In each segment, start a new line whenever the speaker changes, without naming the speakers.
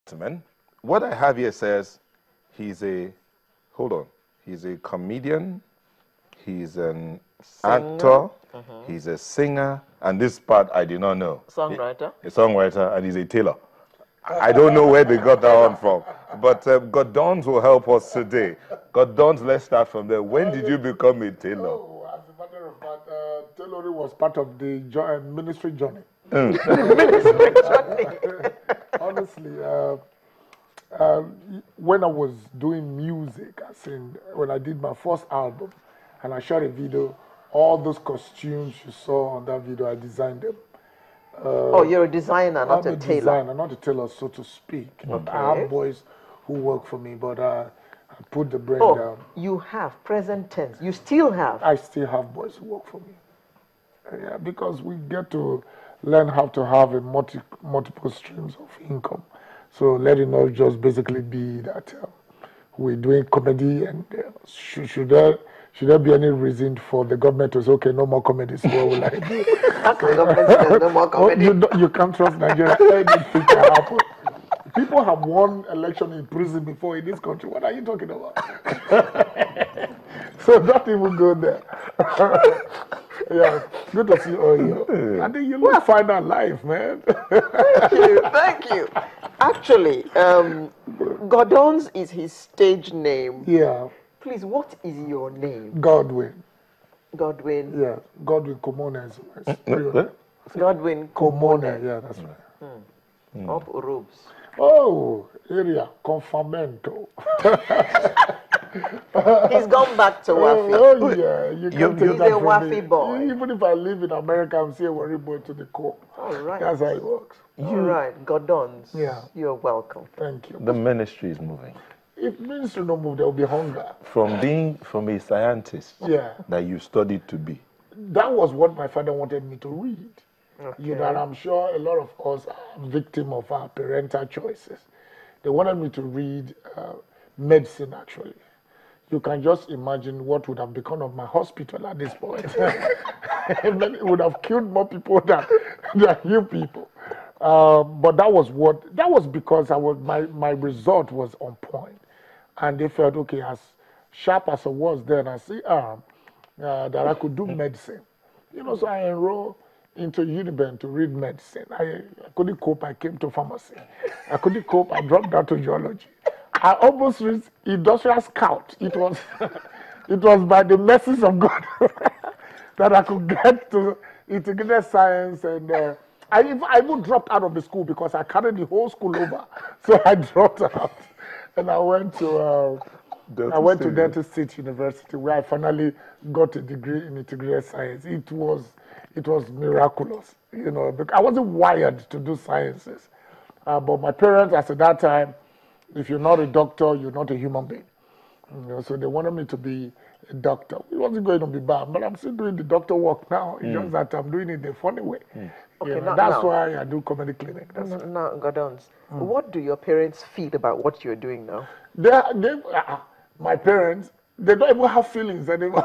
gentleman. What I have here says he's a, hold on, he's a comedian, he's an actor, he's a singer, and this part I did not know.
Songwriter.
A songwriter, and he's a tailor. I don't know where they got that one from, but Godons will help us today. Godons, let's start from there. When did you become a tailor?
Oh, as a matter of fact, tailoring was part of the ministry journey.
Ministry journey.
Honestly, when I was doing music, as in when I did my first album, and I shot a video, all those costumes you saw on that video, I designed them.
Oh, you're a designer, not
I'm
a tailor.
Designer, not a tailor, so to speak.
Okay.
I have boys who work for me, but I put the brain down.
Oh, you have, present tense. You still have.
I still have boys who work for me. Yeah, because we get to learn how to have a multiple streams of income. So let it not just basically be that we're doing comedy and should there be any reason for the government to say, okay, no more comedy, so what will I do?
No more comedy.
You can't trust Nigeria. Anything can happen. People have won election in prison before in this country. What are you talking about? So don't even go there. Yeah, good to see all you. I think you will find out life, man.
Thank you. Actually, Godons is his stage name.
Yeah.
Please, what is your name?
Godwin.
Godwin.
Yeah, Godwin Komone.
Godwin
Komone. Yeah, that's right.
Up robes.
Oh, area confirmento.
He's gone back to Wafi.
Oh yeah, you can take
He's
that
a
from
Wafi
me.
boy.
Even if I live in America, I'm still a worry boy to the core.
All right.
That's how it works.
All right, Godons.
Yeah.
You're welcome.
Thank you.
The ministry is moving.
If ministry don't move, there will be hunger.
From being a scientist
Yeah.
that you studied to be.
That was what my father wanted me to read.
Okay.
You know, and I'm sure a lot of us are victim of our parental choices. They wanted me to read medicine, actually. You can just imagine what would have become of my hospital at this point. It would have killed more people than you people. But that was because my result was on point. And they felt, okay, as sharp as I was then, I see that I could do medicine. You know, so I enrolled into Uniben to read medicine. I couldn't cope, I came to pharmacy. I couldn't cope, I dropped down to geology. I almost reached industrial scout. It was by the mercies of God that I could get to integrated science, and I even dropped out of the school because I carried the whole school over. So I dropped out, and I went to Delta State University, where I finally got a degree in integrated science. It was miraculous, you know, because I wasn't wired to do sciences, but my parents, as at that time, if you're not a doctor, you're not a human being. You know, so they wanted me to be a doctor. It wasn't going to be bad, but I'm still doing the doctor work now. It's just that I'm doing it the funny way.
Okay,
You know, that's why I do comedy clinic. That's
Now, Godons, what do your parents feel about what you're doing now?
My parents, they don't even have feelings anymore.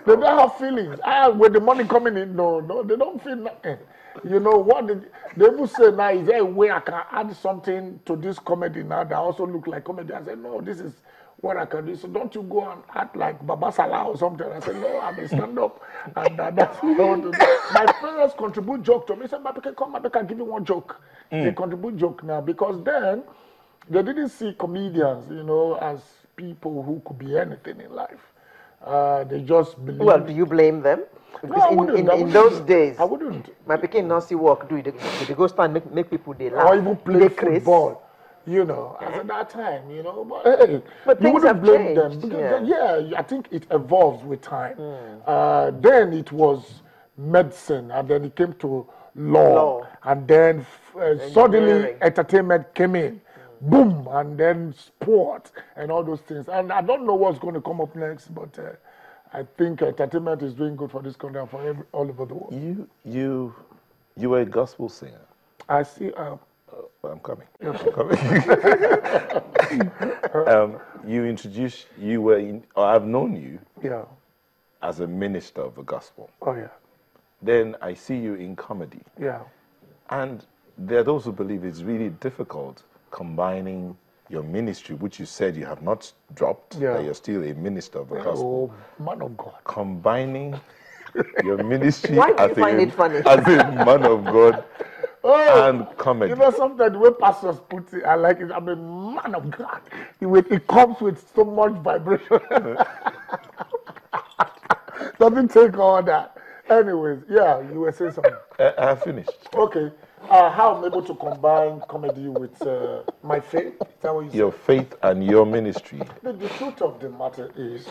They don't have feelings. With the money coming in, no, they don't feel nothing. You know what they will say now, is there a way I can add something to this comedy now that also look like comedy? I said, no, this is what I can do. So don't you go and act like Baba Salah or something. I said, no, I'm a stand-up. And that's what I want to do. My parents contribute joke to me. They said, Babika, come, Babika, give you one joke. They contribute joke now because then they didn't see comedians, you know, as people who could be anything in life. They just believe.
Well, do you blame them?
No, I wouldn't.
In those days,
I wouldn't.
my Peking not see work, they go stand make people they laugh.
Or even play
they craze.
football, you know, as at that time, you know. But hey,
But
you
things
wouldn't
have
blame
changed,
them. Because, yeah, I think it evolves with time. Then it was medicine, and then it came to law. And then suddenly entertainment came in. Boom, and then sport and all those things. And I don't know what's going to come up next, but I think entertainment is doing good for this country and for all over the world.
You were a gospel singer.
I see.
I'm coming. I've known you
Yeah.
as a minister of the gospel.
Oh, yeah.
Then I see you in comedy.
Yeah.
And there are those who believe it's really difficult combining your ministry, which you said you have not dropped, that you're still a minister of the gospel.
Oh, man of God.
Combining your ministry
Why do you find it funny?
as a man of God and comedy.
You know, sometimes the way pastors put it, I like it. I'm a man of God. It comes with so much vibration. Doesn't take all that. Anyways, yeah, you were saying something.
I finished.
Okay. How I'm able to combine comedy with my faith? Is that what you said?
Your faith and your ministry.
The truth of the matter is,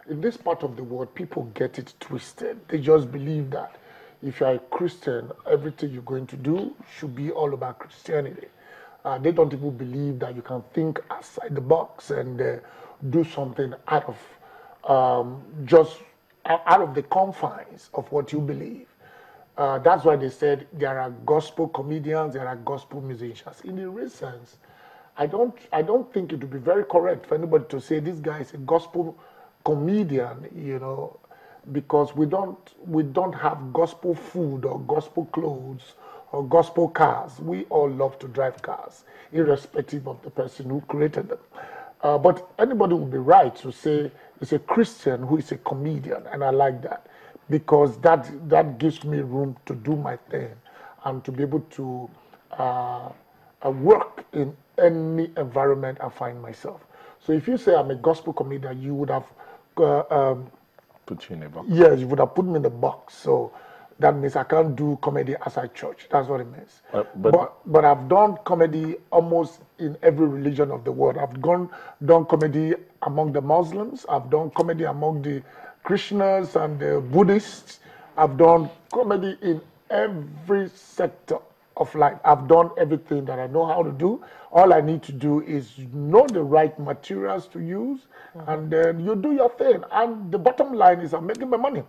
in this part of the world, people get it twisted. They just believe that if you're a Christian, everything you're going to do should be all about Christianity. They don't even believe that you can think outside the box and do something out of out of the confines of what you believe. That's why they said there are gospel comedians, there are gospel musicians. In the real sense, I don't think it would be very correct for anybody to say this guy is a gospel comedian, you know, because we don't have gospel food or gospel clothes or gospel cars. We all love to drive cars, irrespective of the person who created them. But anybody would be right to say it's a Christian who is a comedian, and I like that, because that gives me room to do my thing and to be able to work in any environment I find myself. So if you say I'm a gospel comedian, you would have
put you in a box.
Yes, you would have put me in the box. So that means I can't do comedy outside church. That's what it means. But I've done comedy almost in every religion of the world. I've done comedy among the Muslims. I've done comedy among the Christians and the Buddhists. I've done comedy in every sector of life. I've done everything that I know how to do. All I need to do is know the right materials to use, and then you do your thing. And the bottom line is I'm making my money.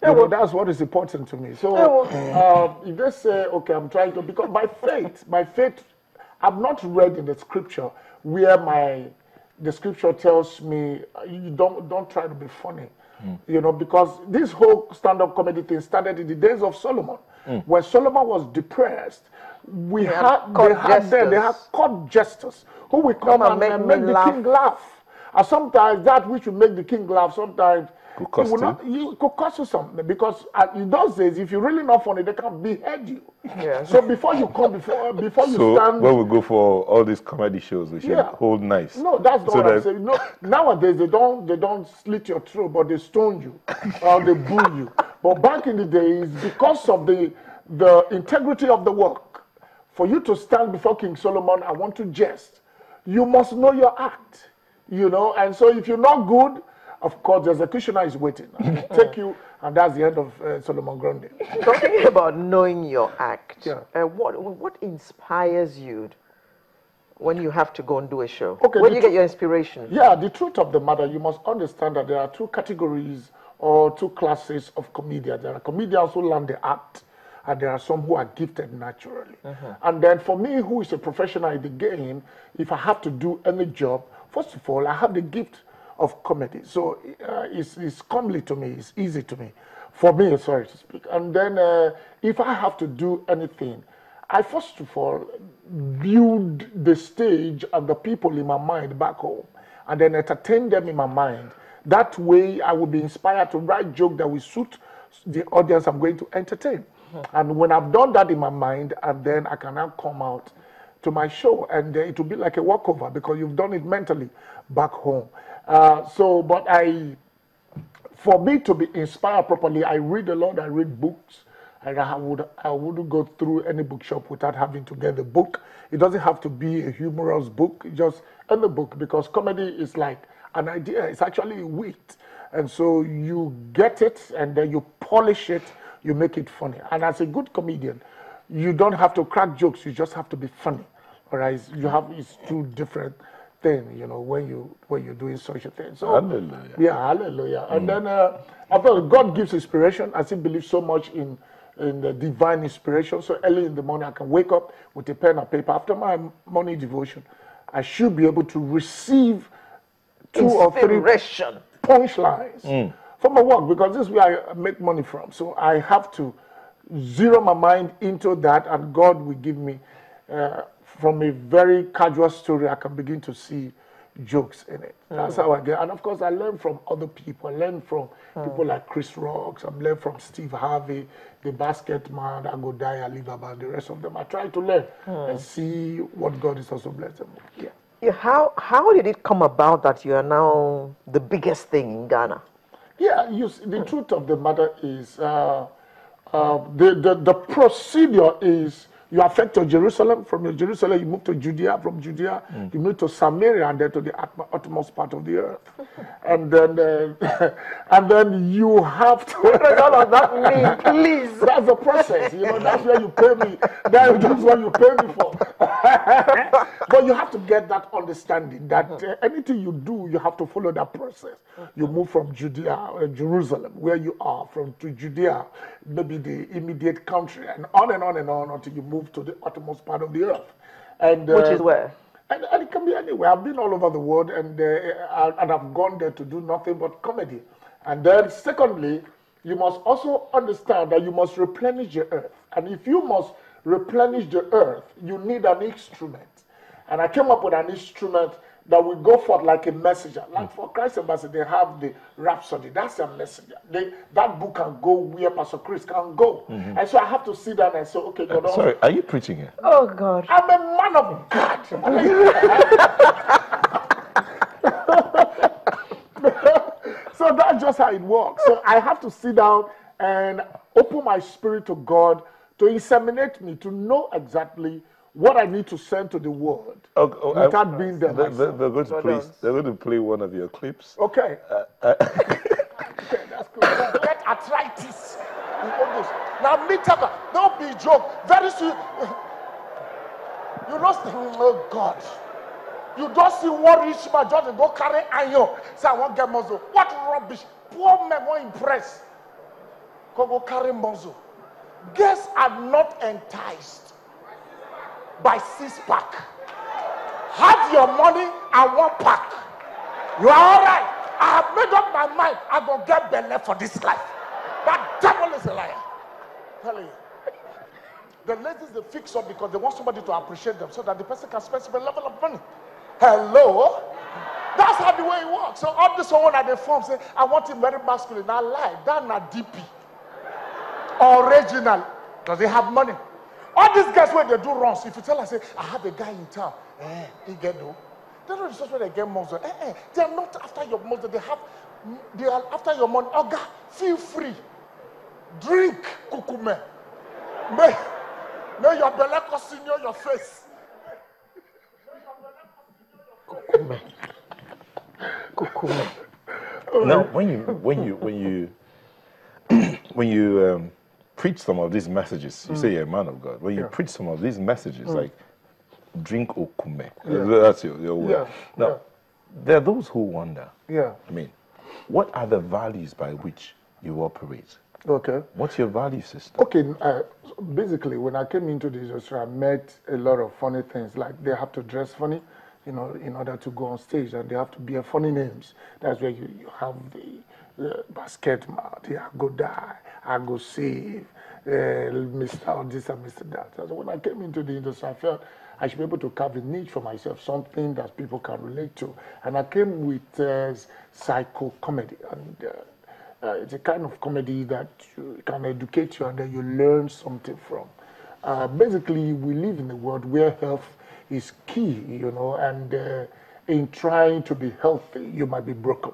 You know, that's what is important to me. So if they say, okay, I'm trying to, because my faith, I've not read in the scripture where the scripture tells me you don't try to be funny. You know, because this whole stand-up comedy thing started in the days of Solomon. When Solomon was depressed, they had court jesters who would come and make the king laugh. And sometimes that which will make the king laugh, sometimes it could cost you something, because in those days, if you're really not funny, they can behead you. Yeah. So before you come, before you stand.
So when we go for all these comedy shows, we should hold knives.
No, that's not what I'm saying. No, nowadays they don't slit your throat, but they stone you or they boo you. But back in the days, because of the integrity of the work, for you to stand before King Solomon, I want to jest, you must know your act, you know. And so if you're not good, of course, the executioner is waiting. Take you, and that's the end of Solomon Grundy.
Talking about knowing your act, what inspires you when you have to go and do a show? Okay, where do you get your inspiration?
Yeah, the truth of the matter, you must understand that there are two categories or two classes of comedians. There are comedians who learn the act, and there are some who are gifted naturally. And then for me, who is a professional in the game, if I have to do any job, first of all, I have the gift of comedy. So it's comely to me, it's easy to me. For me, sorry to speak. And then if I have to do anything, I first of all build the stage and the people in my mind back home, and then entertain them in my mind. That way I will be inspired to write jokes that will suit the audience I'm going to entertain. And when I've done that in my mind, and then I can now come out to my show, and it will be like a walkover because you've done it mentally back home. But for me to be inspired properly, I read a lot, I read books, and I wouldn't go through any bookshop without having to get the book. It doesn't have to be a humorous book, just any book, because comedy is like an idea, it's actually wit. And so you get it, and then you polish it, you make it funny. And as a good comedian, you don't have to crack jokes, you just have to be funny. All right, it's two different thing, you know, when you're doing such a thing. So,
hallelujah.
Yeah, hallelujah. And then I felt God gives inspiration. I still believe so much in the divine inspiration. So early in the morning, I can wake up with a pen and paper. After my morning devotion, I should be able to receive 2 or 3 punchlines from my work, because this is where I make money from. So I have to zero my mind into that, and God will give me, from a very casual story, I can begin to see jokes in it. That's how I get. And of course, I learn from other people. I learn from people like Chris Rocks. I learn from Steve Harvey, the basket man, Agodaya, Alibaba, and the rest of them. I try to learn and see what God is also blessed them with. Yeah.
Yeah, how did it come about that you are now the biggest thing in Ghana?
Yeah, you see, the truth of the matter is the procedure is you affect your Jerusalem. From your Jerusalem, you move to Judea. From Judea, you move to Samaria, and then to the utmost part of the earth. And then, and then you have to.
What does all of that mean, please?
That's the process. You know, that's where you pay me. That's what you pay me for. But you have to get that understanding that anything you do, you have to follow that process. You move from Judea, Jerusalem, where you are, to Judea, maybe the immediate country, and on and on and on until you move to the uttermost part of the earth. And
which is where?
And it can be anywhere. I've been all over the world, and I've gone there to do nothing but comedy. And then secondly, you must also understand that you must replenish the earth. And if you must replenish the earth, you need an instrument. And I came up with an instrument that will go forth like a messenger. Like for Christ Ambassador, they have the Rhapsody. That's a messenger. That book can go where Pastor Chris can go. And so I have to sit down and say, okay, God.
Sorry, are you preaching here?
Oh, God.
I'm a man of God. So that's just how it works. So I have to sit down and open my spirit to God to inseminate me, to know exactly what I need to send to the world without being there.
They're going to play one of your clips.
Okay. Okay, that's cool. Get arthritis. Now, Mitaba, don't be joke. Very soon, you don't see, oh God. You don't see one rich man just go carry iron. Say, I won't get muzzle. What rubbish. Poor men won't impress. Go carry muzzle. Guests are not enticed by 6-pack. Have your money and 1-pack. You are all right. I have made up my mind. I'm going to get belly for this life. That devil is a liar. I'm telling you. The ladies, they fix up because they want somebody to appreciate them so that the person can spend some level of money. Hello? That's how the way it works. So all this one at the form say, I want him very masculine. I lie. That's not DP. Original. Does he have money? All these guys when they do wrongs, if you tell us, say, I have a guy in town, he get no. They don't just when they get muzzle. They are not after your muzzle. They are after your money. Oh God, feel free. Drink kukume. May your belly continue your face.
Kukume. Kukume.
Now, when you preach some of these messages, you say you're a man of God. When you preach some of these messages, like drink okume, that's your word. Now, there are those who wonder. I mean, what are the values by which you operate?
Okay.
What's your value system?
Okay, basically, when I came into the industry, I met a lot of funny things. Like they have to dress funny, you know, in order to go on stage, and they have to bear funny names. That's where you have the basket man, the Agodai, Ago Save, Mr. this and Mr. that. So when I came into the industry, I felt I should be able to carve a niche for myself, something that people can relate to. And I came with psycho comedy, and it's a kind of comedy that can educate you and then you learn something from. Basically, we live in a world where health is key, you know, and in trying to be healthy, you might be broken.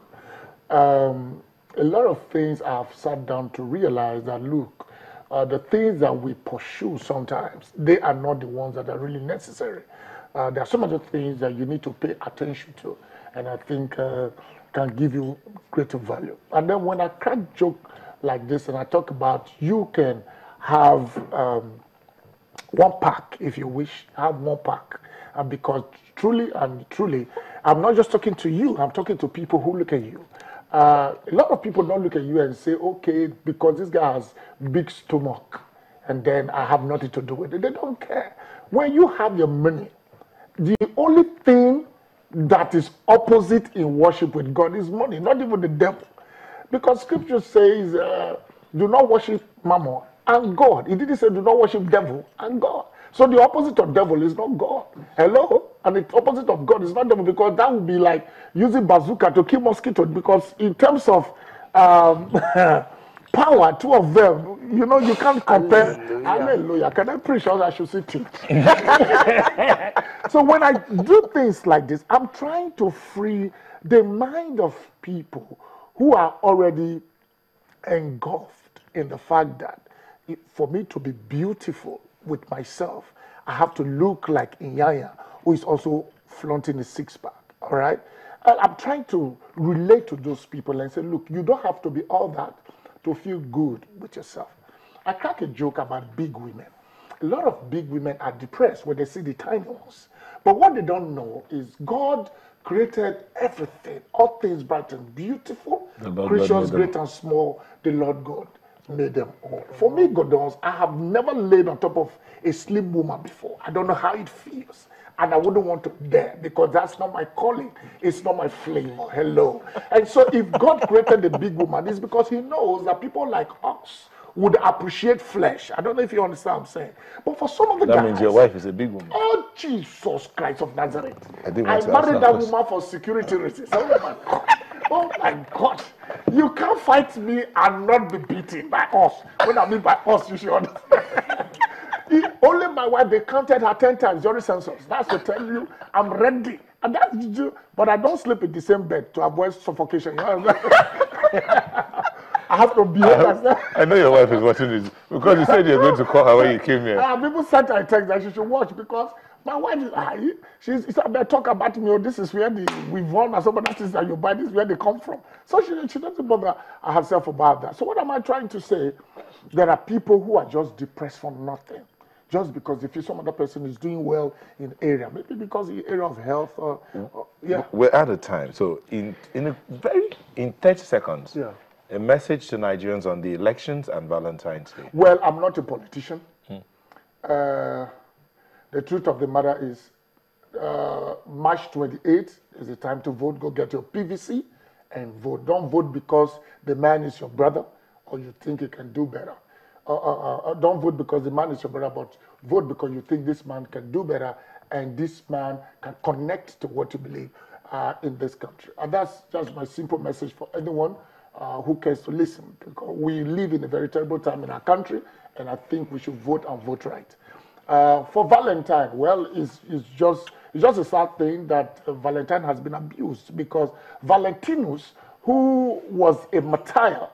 A lot of things I've sat down to realize that, look, the things that we pursue sometimes, they are not the ones that are really necessary. There are some other things that you need to pay attention to, and I think can give you greater value. And then when I crack joke like this and I talk about you can have 1 pack if you wish, have 1 pack. Because truly and truly, I'm not just talking to you, I'm talking to people who look at you. A lot of people don't look at you and say, okay, because this guy has big stomach, and then I have nothing to do with it. They don't care. When you have your money, the only thing that is opposite in worship with God is money, not even the devil. Because scripture says, do not worship mammon, and God. He didn't say do not worship devil and God. So the opposite of devil is not God. Hello? And the opposite of God is not devil, because that would be like using bazooka to kill mosquitoes, because in terms of power, two of them, you know, you can't compare. Hallelujah. Can I preach or I should sit teach? So when I do things like this, I'm trying to free the mind of people who are already engulfed in the fact that for me to be beautiful with myself, I have to look like Inyanya, who is also flaunting a six-pack, all right? And I'm trying to relate to those people and say, look, you don't have to be all that to feel good with yourself. I crack a joke about big women. A lot of big women are depressed when they see the tiny ones. But what they don't know is God created everything, all things bright and beautiful, creatures great and small, the Lord God made them all. For me, Godons, I have never laid on top of a slim woman before. I don't know how it feels. And I wouldn't want to dare, because that's not my calling. It's not my flavor. Hello. And so if God created the big woman, it's because he knows that people like us would appreciate flesh. I don't know if you understand what I'm saying. But for some of the guys...
That means your wife is a big woman.
Oh, Jesus Christ of Nazareth. I married that woman for security reasons. Oh, my God. Oh, my God. You can't fight me and not be beaten by us. When I mean by us, you should understand. Only my wife, they counted her 10 times during census. That's to tell you, I'm ready. And that's but I don't sleep in the same bed to avoid suffocation. You know what I have to behave myself.
I know your wife is watching this, because you said you're going to call her when you came here.
People sent her a text that she should watch, because my wife is, she's talk about me, oh, this is where we've won, and some of that is that you buy, this is where they come from. So she doesn't bother herself about that. So what am I trying to say? There are people who are just depressed for nothing. Just because they feel some other person is doing well in area, maybe because the area of health or yeah.
We're out of time. So in 30 seconds, a message to Nigerians on the elections and Valentine's Day.
Well, I'm not a politician. The truth of the matter is March 28th is the time to vote. Go get your PVC and vote. Don't vote because the man is your brother or you think he can do better. Don't vote because the man is your brother, but vote because you think this man can do better and this man can connect to what you believe in this country. And that's just my simple message for anyone who cares to listen, because we live in a very terrible time in our country, and I think we should vote and vote right. For Valentine, well, it's just a sad thing that Valentine has been abused, because Valentinus, who was a martyr,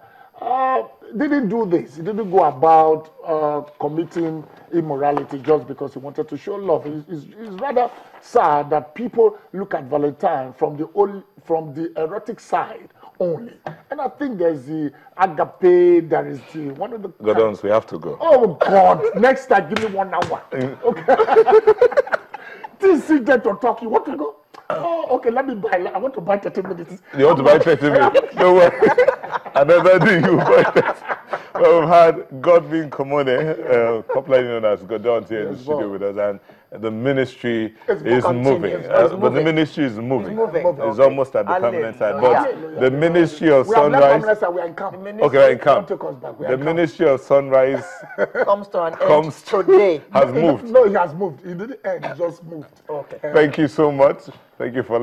didn't do this. He didn't go about committing immorality just because he wanted to show love. It's rather sad that people look at Valentine from the erotic side only. And I think there's the agape, there is the one of the...
Godons, we have to go.
Oh, God. Next time, give me 1 hour. Okay. This is there to talk. You want to go? Oh, okay, let me buy. I want to buy 30 minutes.
You want to buy 30 minutes? No way. Another day you buy 30. Well, we've had Godwin Komone, popularly known as Godon, here in the studio with us, and the ministry is moving. But the ministry is moving. It's almost at the permanent side. But the ministry of Sunrise...
We are in camp.
Okay, we're in camp. The ministry of Sunrise
comes to an end today.
Has moved.
No, it has moved. It didn't end. It just moved.
Okay.
Thank you so much. Thank you for